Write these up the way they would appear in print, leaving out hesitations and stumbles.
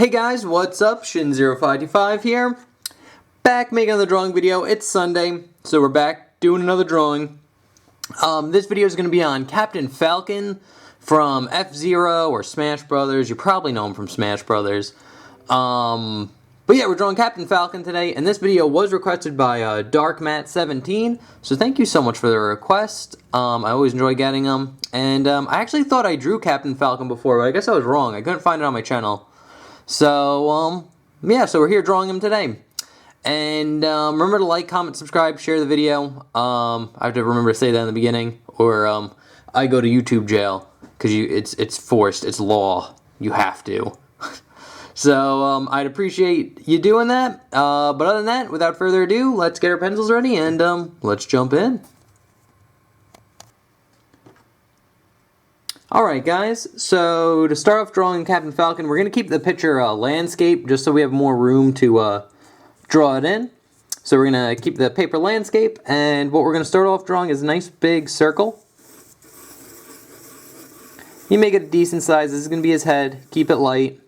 Hey guys, what's up? Shin0525 here. Back making another drawing video. It's Sunday, so we're back doing another drawing. This video is going to be on Captain Falcon from F-Zero or Smash Brothers. You probably know him from Smash Brothers. But yeah, we're drawing Captain Falcon today, and this video was requested by DarkMat17, so thank you so much for the request. I always enjoy getting them, and I actually thought I drew Captain Falcon before, but I guess I was wrong. I couldn't find it on my channel. So, yeah, so we're here drawing him today. And remember to like, comment, subscribe, share the video. I have to remember to say that in the beginning, or I go to YouTube jail, because it's forced, it's law. You have to. So, I'd appreciate you doing that. But other than that, without further ado, let's get our pencils ready and let's jump in. Alright guys, so to start off drawing Captain Falcon, we're going to keep the picture landscape just so we have more room to draw it in. So we're going to keep the paper landscape, and what we're going to start off drawing is a nice big circle. You make it a decent size. This is going to be his head. Keep it light.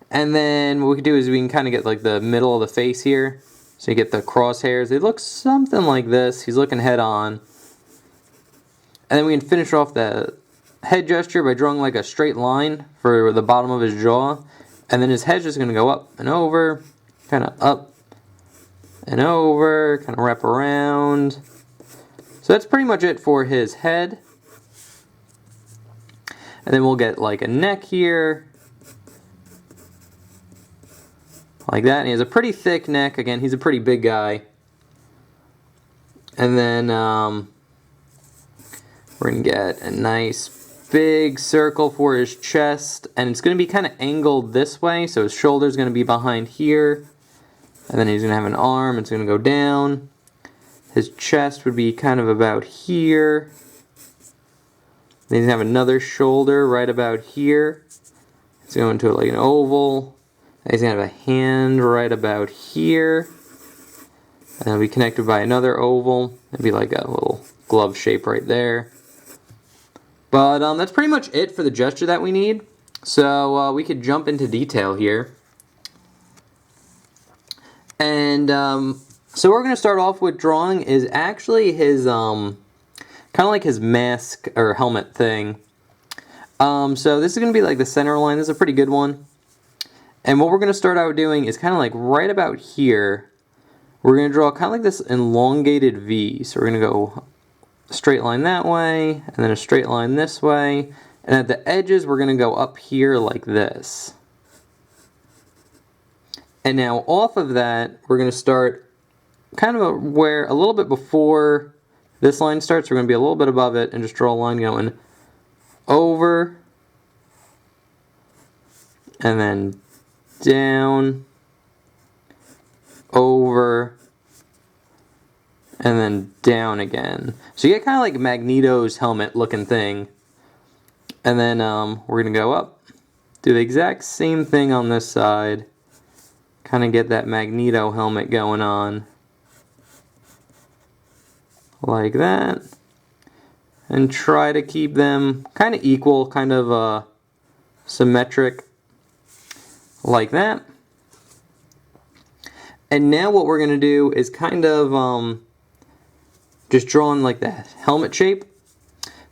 And then what we can do is we can kind of get like the middle of the face here. So you get the crosshairs. It looks something like this. He's looking head on. And then we can finish off the head gesture by drawing like a straight line for the bottom of his jaw, and then his head's just going to go up and over, kind of up and over, kind of wrap around. So that's pretty much it for his head. And then we'll get like a neck here, like that, and he has a pretty thick neck. Again, he's a pretty big guy. And then we're going to get a nice big circle for his chest, and it's going to be kind of angled this way, so his shoulder's going to be behind here, and then he's going to have an arm, it's going to go down. His chest would be kind of about here. Then he's going to have another shoulder right about here. It's going to like an oval. And he's going to have a hand right about here, and it'll be connected by another oval. It'll be like a little glove shape right there. But that's pretty much it for the gesture that we need. So we could jump into detail here. And so what we're going to start off with drawing is actually his, kind of like his mask or helmet thing. So this is going to be like the center line. This is a pretty good one. And what we're going to start out doing is kind of like right about here. We're going to draw kind of like this elongated V. So we're going to go a straight line that way, and then a straight line this way, and at the edges we're going to go up here like this. And now off of that we're going to start kind of where a little bit before this line starts. We're going to be a little bit above it and just draw a line going over and then down, over, and then down again. So you get kind of like Magneto's helmet looking thing. And then we're going to go up, do the exact same thing on this side. Kind of get that Magneto helmet going on. Like that. And try to keep them kind of equal, kind of symmetric. Like that. And now what we're going to do is kind of just drawing like the helmet shape.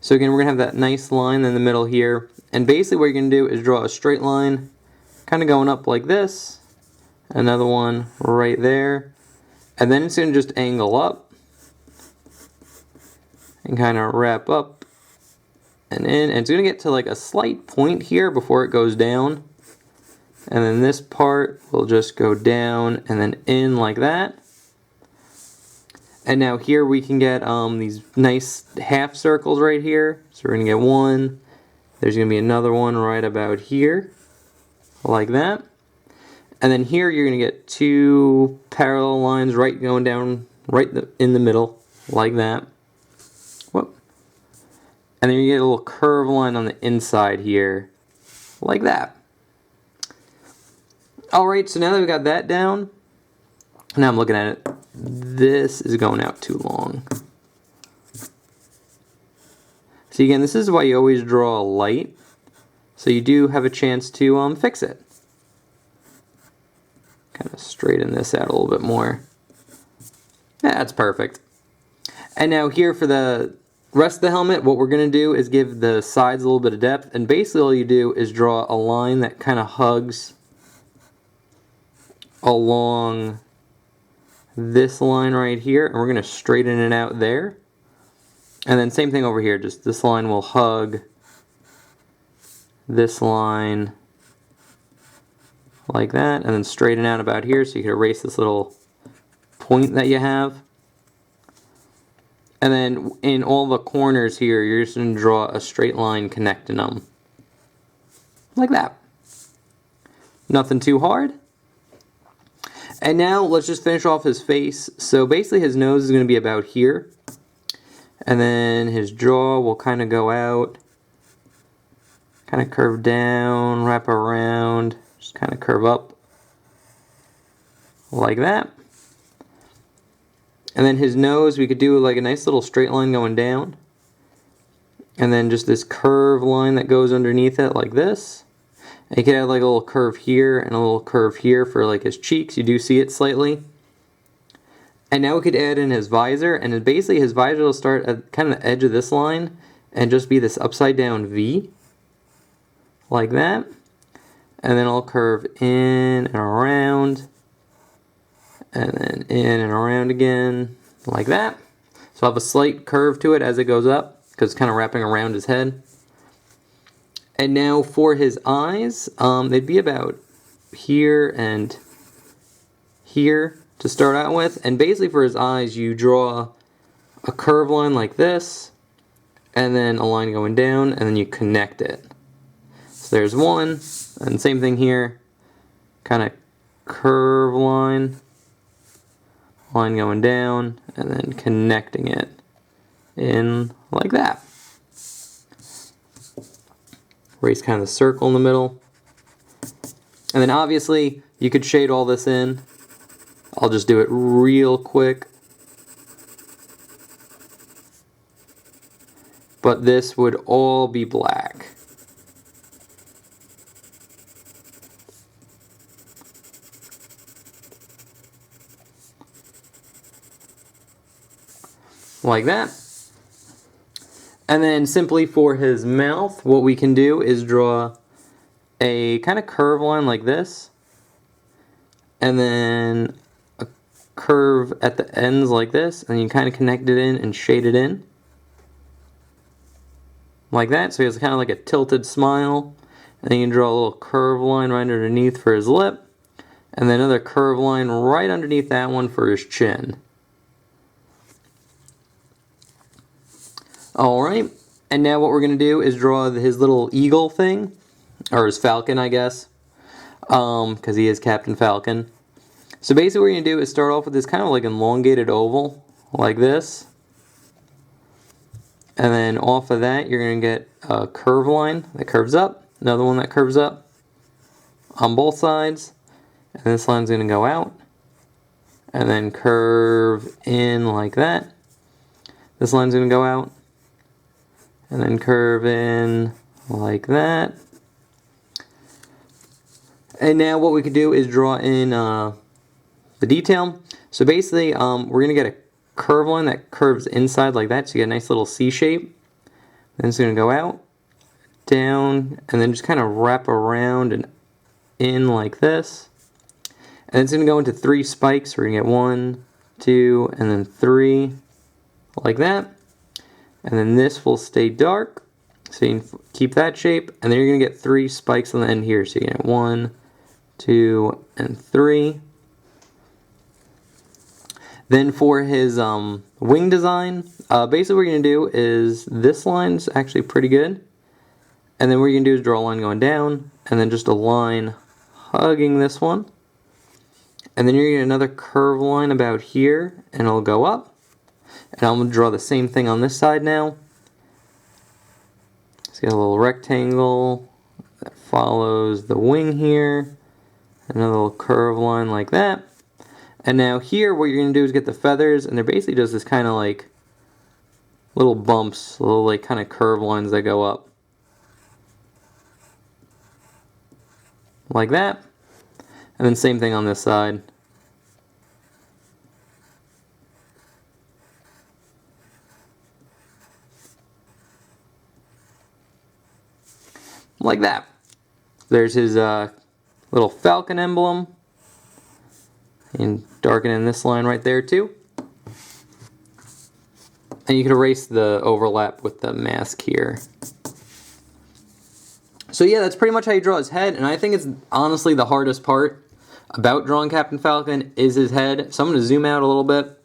So again, we're going to have that nice line in the middle here. And basically what you're going to do is draw a straight line, kind of going up like this. Another one right there. And then it's going to just angle up. And kind of wrap up and in. And it's going to get to like a slight point here before it goes down. And then this part will just go down and then in like that. And now here we can get these nice half circles right here. So we're going to get one. There's going to be another one right about here. Like that. And then here you're going to get two parallel lines right going down right in the middle. Like that. Whoop. And then you get a little curved line on the inside here. Like that. Alright, so now that we got that down, now I'm looking at it. This is going out too long. See, again, this is why you always draw light, so you do have a chance to fix it. kind of straighten this out a little bit more. Yeah, that's perfect. And now here for the rest of the helmet, what we're going to do is give the sides a little bit of depth. And basically all you do is draw a line that kind of hugs along this line right here. And we're going to straighten it out there. And then same thing over here. Just this line will hug this line like that. And then straighten out about here so you can erase this little point that you have. And then in all the corners here, you're just going to draw a straight line connecting them. Like that. Nothing too hard. And now let's just finish off his face. So basically his nose is going to be about here. And then his jaw will kind of go out. Kind of curve down, wrap around, just kind of curve up. Like that. And then his nose, we could do like a nice little straight line going down. And then just this curve line that goes underneath it like this. And you could add like a little curve here and a little curve here for like his cheeks. You do see it slightly. And now we could add in his visor. And basically his visor will start at kind of the edge of this line and just be this upside down V. Like that. And then I'll curve in and around. And then in and around again, like that. So I'll have a slight curve to it as it goes up, because it's kind of wrapping around his head. And now for his eyes, they'd be about here and here to start out with. And basically for his eyes, you draw a curve line like this, and then a line going down, and then you connect it. So there's one, and same thing here, kind of curve line. Line going down, and then connecting it in like that. Erase kind of the circle in the middle. And then obviously you could shade all this in. I'll just do it real quick. But this would all be black. Like that. And then simply for his mouth, what we can do is draw a kind of curve line like this. And then a curve at the ends like this. And you kind of connect it in and shade it in. Like that. So he has kind of like a tilted smile. And then you can draw a little curve line right underneath for his lip. And then another curve line right underneath that one for his chin. Alright, and now what we're going to do is draw his little eagle thing, or his falcon I guess, because he is Captain Falcon. So basically what we're going to do is start off with this kind of like elongated oval, like this. And then off of that you're going to get a curve line that curves up, another one that curves up on both sides, and this line's going to go out, and then curve in like that. This line's going to go out. And then curve in like that. And now what we could do is draw in the detail. So basically we're going to get a curve line that curves inside like that. So you get a nice little C shape. Then it's going to go out, down, and then just kind of wrap around and in like this. And it's going to go into 3 spikes. We're going to get 1, 2, and then 3 like that. And then this will stay dark, so you can keep that shape. And then you're going to get 3 spikes on the end here. So you get 1, 2, and 3. Then for his wing design, basically what we're going to do is this line's actually pretty good. And then what you're going to do is draw a line going down, and then just a line hugging this one. And then you're going to get another curve line about here, and it'll go up. And I'm going to draw the same thing on this side now. Let's get a little rectangle that follows the wing here. Another little curve line like that. And now here what you're going to do is get the feathers, and they're basically just this kind of like little bumps, little like kind of curve lines that go up. Like that. And And then same thing on this side. Like that. There's his little Falcon emblem. And darkening this line right there too. And you can erase the overlap with the mask here. So yeah, that's pretty much how you draw his head, and I think it's honestly the hardest part about drawing Captain Falcon is his head. So I'm going to zoom out a little bit.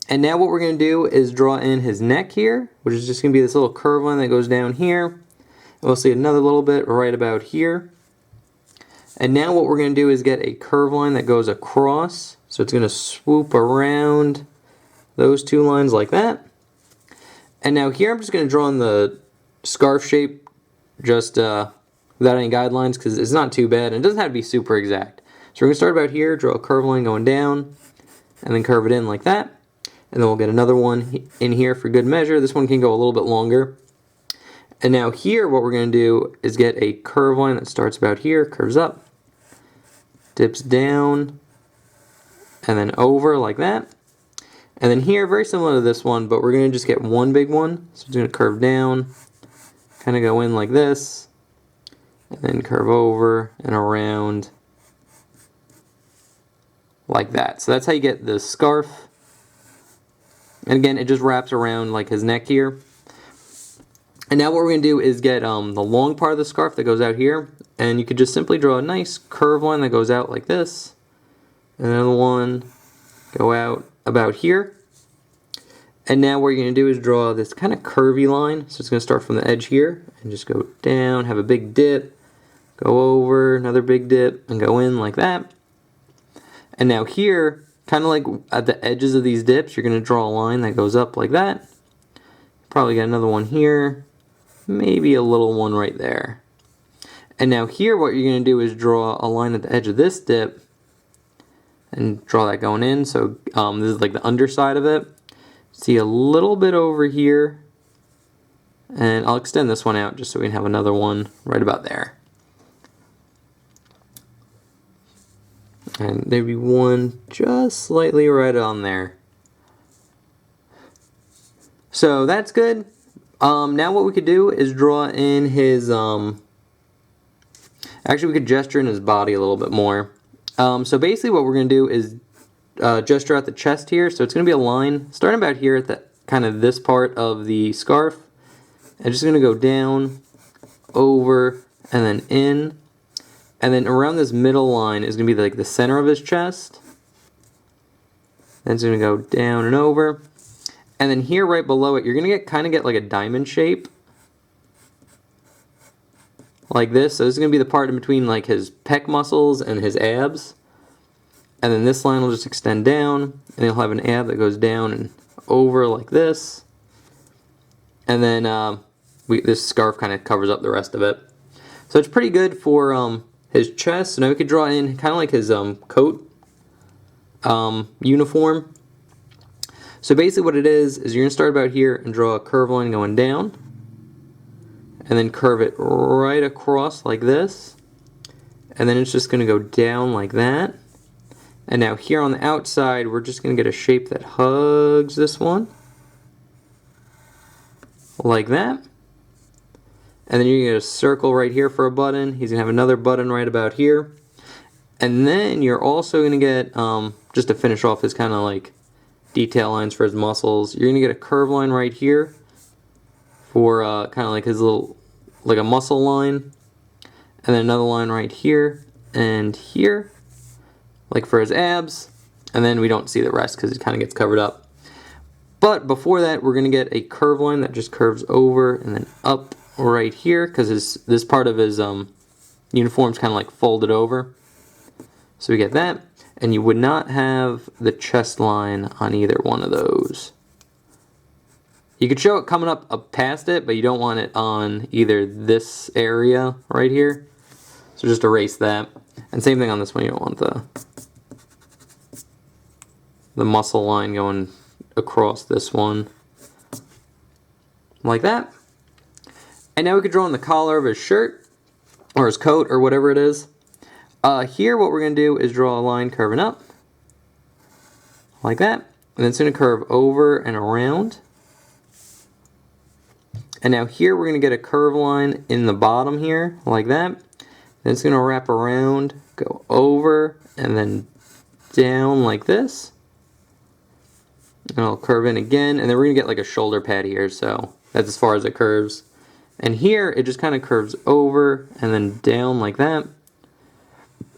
And now what we're going to do is draw in his neck here, which is just going to be this little curve line that goes down here. And we'll see another little bit right about here. And now what we're going to do is get a curve line that goes across. So it's going to swoop around those two lines like that. And now here I'm just going to draw in the scarf shape just without any guidelines because it's not too bad and it doesn't have to be super exact. So we're going to start about here, draw a curve line going down, and then curve it in like that. And then we'll get another one in here for good measure. This one can go a little bit longer. And now here what we're going to do is get a curve line that starts about here, curves up, dips down, and then over like that. And then here, very similar to this one, but we're going to just get one big one. So it's going to curve down, kind of go in like this, and then curve over and around like that. So that's how you get the scarf. And again, it just wraps around like his neck here. And now what we're going to do is get the long part of the scarf that goes out here. And you could just simply draw a nice curve line that goes out like this. And another one go out about here. And now what you're going to do is draw this kind of curvy line. So it's going to start from the edge here and just go down, have a big dip, go over, another big dip, and go in like that. And now here, kind of like at the edges of these dips, you're going to draw a line that goes up like that. Probably get another one here, maybe a little one right there. And now here what you're going to do is draw a line at the edge of this dip and draw that going in. So this is like the underside of it. See a little bit over here, and I'll extend this one out just so we can have another one right about there. And maybe one just slightly right on there. So that's good. Now what we could do is draw in his, actually we could gesture in his body a little bit more. So basically what we're going to do is gesture out the chest here. So it's going to be a line starting about here at the kind of this part of the scarf. And just going to go down, over, and then in. And then around this middle line is going to be like the center of his chest. Then it's going to go down and over. And then here right below it, you're going to kind of get like a diamond shape. Like this. So this is going to be the part in between like his pec muscles and his abs. And then this line will just extend down. And he'll have an ab that goes down and over like this. And then this scarf kind of covers up the rest of it. So it's pretty good for his chest. So now we could draw in kind of like his coat uniform. So basically what it is you're going to start about here and draw a curve line going down. And then curve it right across like this. And then it's just going to go down like that. And now here on the outside, we're just going to get a shape that hugs this one. Like that. And then you're going to get a circle right here for a button. He's going to have another button right about here. And then you're also going to get, just to finish off his kind of like detail lines for his muscles, you're going to get a curve line right here for kind of like his little, like a muscle line. And then another line right here and here, like for his abs. And then we don't see the rest because it kind of gets covered up. But before that, we're going to get a curve line that just curves over and then up right here, because this part of his uniform's kind of like folded over. So we get that. And you would not have the chest line on either one of those. You could show it coming up past it, but you don't want it on either this area right here. So just erase that. And same thing on this one, you don't want the muscle line going across this one. Like that. And now we could draw on the collar of his shirt, or his coat, or whatever it is. Here what we're going to do is draw a line curving up, like that, and then it's going to curve over and around. And now here we're going to get a curve line in the bottom here, like that. Then it's going to wrap around, go over, and then down like this. And it'll curve in again, and then we're going to get like a shoulder pad here, so that's as far as it curves. And here it just kind of curves over and then down like that.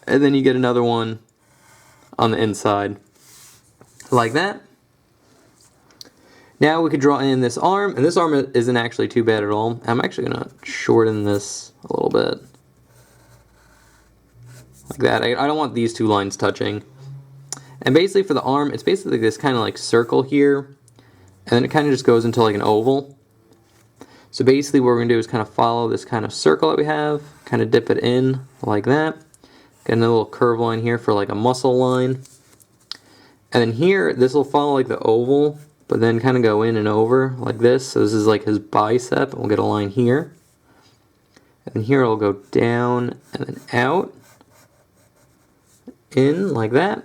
And then you get another one on the inside, like that. Now we could draw in this arm, and this arm isn't actually too bad at all. I'm actually going to shorten this a little bit. Like that. I don't want these two lines touching. And basically for the arm, it's basically this kind of like circle here, and then it kind of just goes into like an oval. So basically what we're going to do is kind of follow this kind of circle that we have, kind of dip it in like that. Get a little curve line here for like a muscle line. And then here, this will follow like the oval, but then kind of go in and over like this. So this is like his bicep, and we'll get a line here. And here it'll go down and then out, in like that.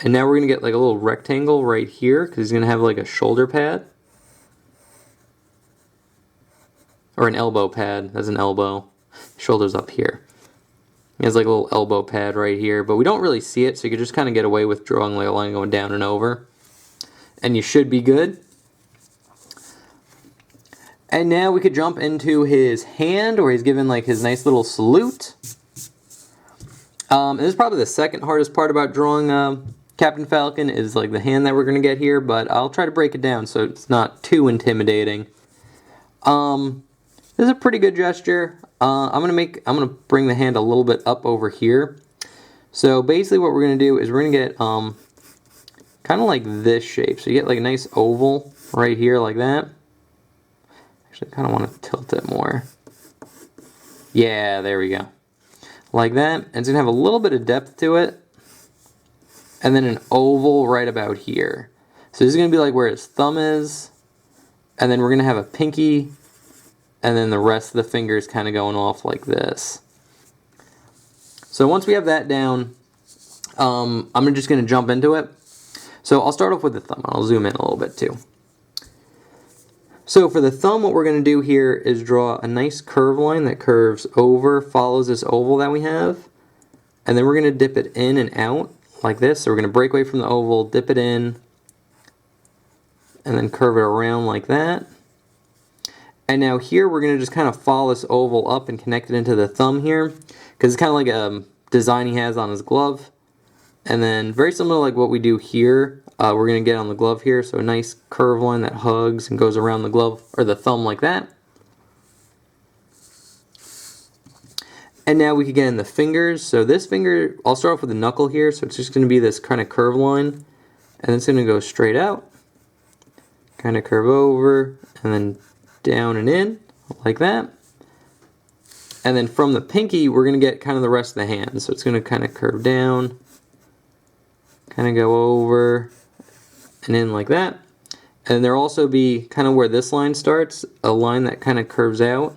And now we're going to get like a little rectangle right here, because he's going to have like a shoulder pad. Or an elbow pad. That's an elbow. Shoulder's up here. He has like a little elbow pad right here, but we don't really see it, so you can just kind of get away with drawing like a line going down and over. And you should be good. And now we could jump into his hand, where he's given like his nice little salute. And this is probably the second hardest part about drawing Captain Falcon, is like the hand that we're going to get here, but I'll try to break it down so it's not too intimidating. This is a pretty good gesture. I'm gonna bring the hand a little bit up over here. So basically what we're gonna do is we're gonna get kind of like this shape. So you get like a nice oval right here like that. Actually, I kind of want to tilt it more. Yeah, there we go. Like that. And it's gonna have a little bit of depth to it. And then an oval right about here. So this is gonna be like where his thumb is. And then we're gonna have a pinky. And then the rest of the fingers kind of going off like this. So once we have that down, I'm just going to jump into it. So I'll start off with the thumb. I'll zoom in a little bit too. So for the thumb, what we're going to do here is draw a nice curve line that curves over, follows this oval that we have. And then we're going to dip it in and out like this. So we're going to break away from the oval, dip it in, and then curve it around like that. And now here we're going to just kind of follow this oval up and connect it into the thumb here, because it's kind of like a design he has on his glove. And then very similar to like what we do here, we're going to get on the glove here. So a nice curve line that hugs and goes around the glove or the thumb like that. And now we can get in the fingers. So this finger, I'll start off with the knuckle here. So it's just going to be this kind of curve line. And it's going to go straight out, kind of curve over, and then down and in, like that. And then from the pinky, we're going to get kind of the rest of the hand. So it's going to kind of curve down, kind of go over, and in like that. And there'll also be kind of where this line starts, a line that kind of curves out,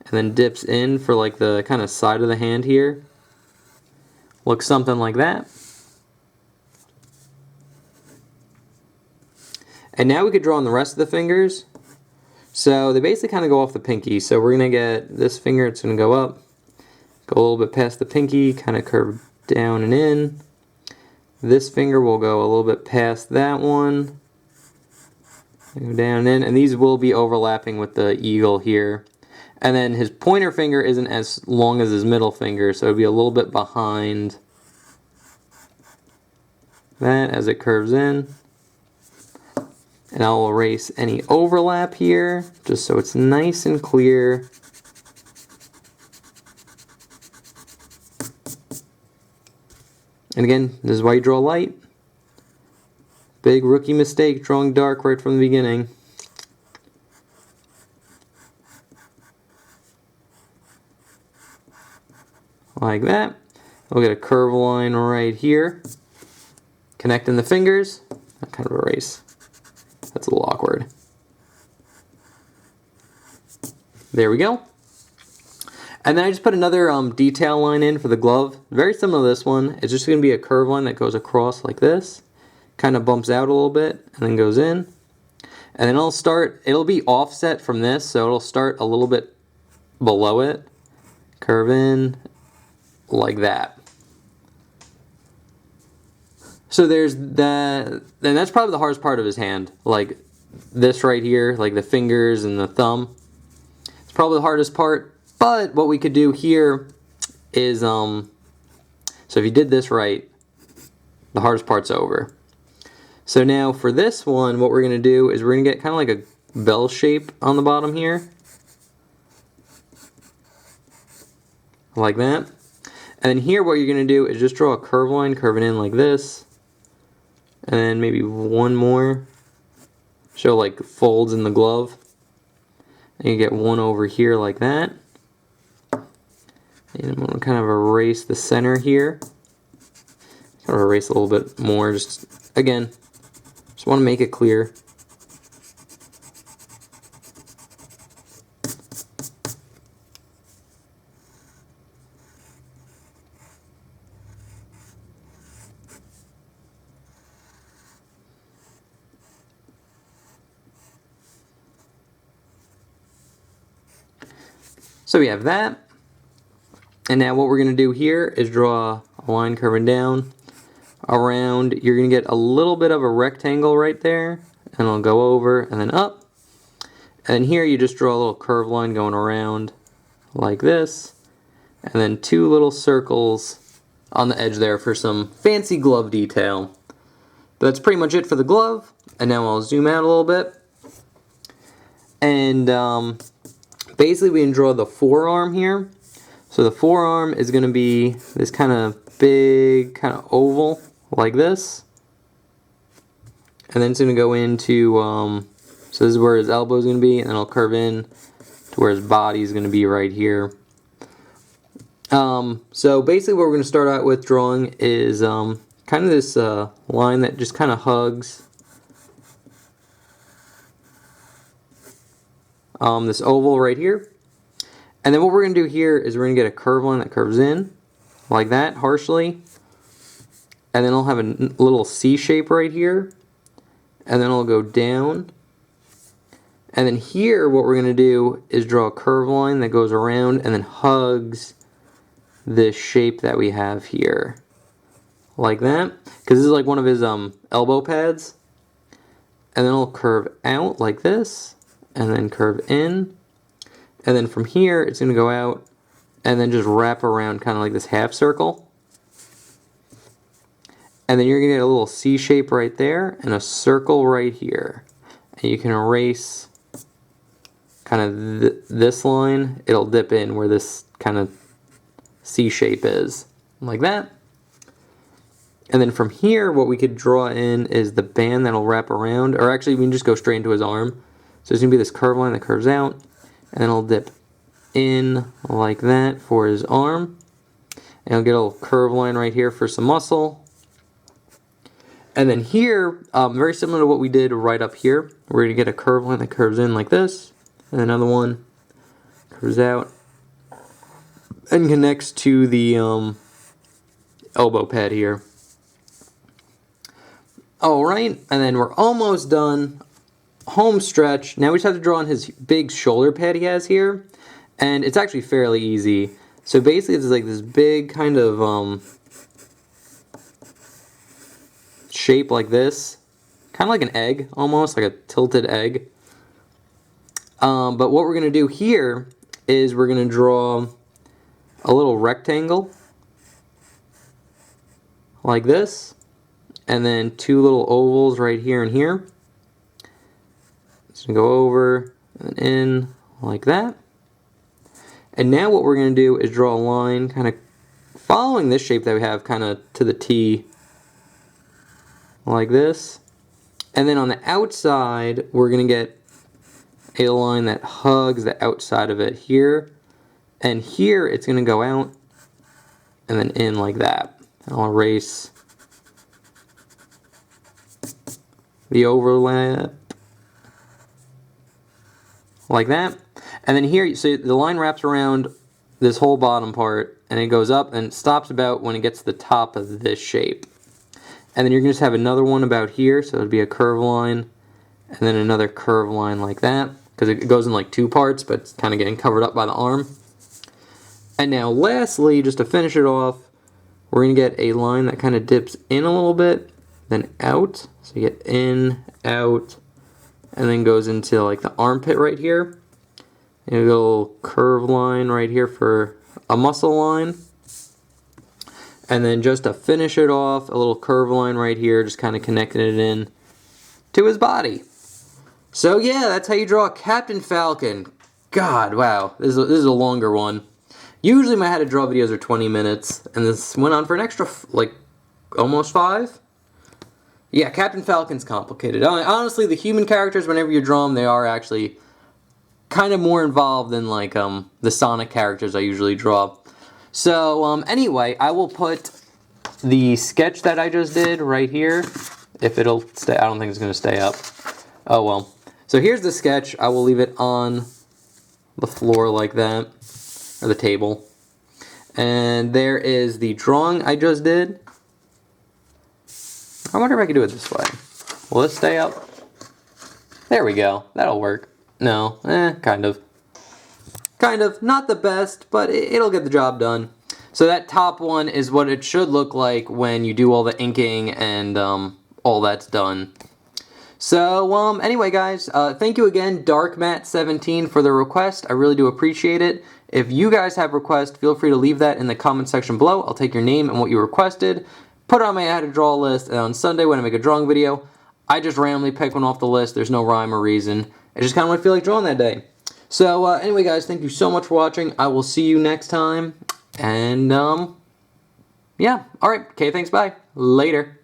and then dips in for like the kind of side of the hand here. Looks something like that. And now we could draw on the rest of the fingers. So they basically kind of go off the pinky. So we're going to get this finger, it's going to go up, go a little bit past the pinky, kind of curve down and in. This finger will go a little bit past that one, go down and in, and these will be overlapping with the eagle here. And then his pointer finger isn't as long as his middle finger, so it'll be a little bit behind that as it curves in. And I'll erase any overlap here, just so it's nice and clear. And again, this is why you draw light. Big rookie mistake, drawing dark right from the beginning. Like that. We'll get a curve line right here, connecting the fingers. I'll kind of erase. That's a little awkward. There we go. And then I just put another detail line in for the glove. Very similar to this one. It's just going to be a curved line that goes across like this. Kind of bumps out a little bit and then goes in. And then it'll be offset from this, so it'll start a little bit below it. Curve in like that. So there's that, and that's probably the hardest part of his hand. Like this right here, like the fingers and the thumb. It's probably the hardest part. But what we could do here is, so if you did this right, the hardest part's over. So now for this one, what we're going to do is we're going to get kind of like a bell shape on the bottom here. Like that. And then here what you're going to do is just draw a curve line, curving in like this. And then maybe one more. Show like folds in the glove. And you get one over here like that. And I'm going to kind of erase the center here. Kind of erase a little bit more, just again, just want to make it clear. So we have that. And now what we're going to do here is draw a line curving down around. You're going to get a little bit of a rectangle right there, and it'll go over and then up. And here you just draw a little curved line going around like this, and then two little circles on the edge there for some fancy glove detail. But that's pretty much it for the glove. And now I'll zoom out a little bit. And basically we can draw the forearm here. So the forearm is going to be this kind of big, kind of oval like this. And then it's going to go into, so this is where his elbow is going to be, and then it'll curve in to where his body is going to be right here. So basically what we're going to start out with drawing is kind of this line that just kind of hugs this oval right here. And then what we're going to do here is we're going to get a curved line that curves in like that harshly. And then it'll have a little C shape right here. And then it'll go down. And then here what we're going to do is draw a curved line that goes around and then hugs this shape that we have here. Like that. Because this is like one of his elbow pads. And then it'll curve out like this. And then curve in. And then from here, it's going to go out and then just wrap around kind of like this half circle. And then you're going to get a little C shape right there and a circle right here. And you can erase kind of this line. It'll dip in where this kind of C shape is. Like that. And then from here, what we could draw in is the band that'll wrap around. Or actually, we can just go straight into his arm. So there's going to be this curved line that curves out. And then it'll dip in like that for his arm. And he'll get a little curved line right here for some muscle. And then here, very similar to what we did right up here, we're going to get a curved line that curves in like this. And another one curves out and connects to the elbow pad here. Alright, and then we're almost done. Home stretch. Now we just have to draw on his big shoulder pad he has here, and it's actually fairly easy. So basically it's like this big kind of shape like this, kind of like an egg almost, like a tilted egg. But what we're going to do here is we're going to draw a little rectangle like this, and then two little ovals right here and here. So go over and in like that. And now what we're going to do is draw a line kind of following this shape that we have kind of to the T like this. And then on the outside we're going to get a line that hugs the outside of it here. And here it's going to go out and then in like that. And I'll erase the overlap. Like that. And then here, so the line wraps around this whole bottom part, and it goes up and it stops about when it gets to the top of this shape. And then you're going to just have another one about here, so it would be a curve line, and then another curve line like that, because it goes in like two parts, but it's kind of getting covered up by the arm. And now lastly, just to finish it off, we're going to get a line that kind of dips in a little bit, then out. So you get in, out, and then goes into like the armpit right here. And a little curve line right here for a muscle line. And then just to finish it off, a little curve line right here, just kind of connecting it in to his body. So yeah, that's how you draw Captain Falcon. God, wow, this is a longer one. Usually my how to draw videos are 20 minutes, and this went on for an extra, like, almost 5? Yeah, Captain Falcon's complicated. Honestly, the human characters, whenever you draw them, they are actually kind of more involved than, like, the Sonic characters I usually draw. So, anyway, I will put the sketch that I just did right here. If it'll stay, I don't think it's going to stay up. Oh, well. So here's the sketch. I will leave it on the floor like that. Or the table. And there is the drawing I just did. I wonder if I can do it this way. Will it stay up? There we go. That'll work. No, kind of. Kind of. Not the best, but it'll get the job done. So that top one is what it should look like when you do all the inking and all that's done. So, anyway, guys, thank you again, DarkMatt17, for the request. I really do appreciate it. If you guys have requests, feel free to leave that in the comment section below. I'll take your name and what you requested, put it on my how to draw list, and on Sunday when I make a drawing video, I just randomly pick one off the list. There's no rhyme or reason. I just kind of want to feel like drawing that day. So, anyway, guys, thank you so much for watching. I will see you next time. And, yeah. Alright. Okay, thanks. Bye. Later.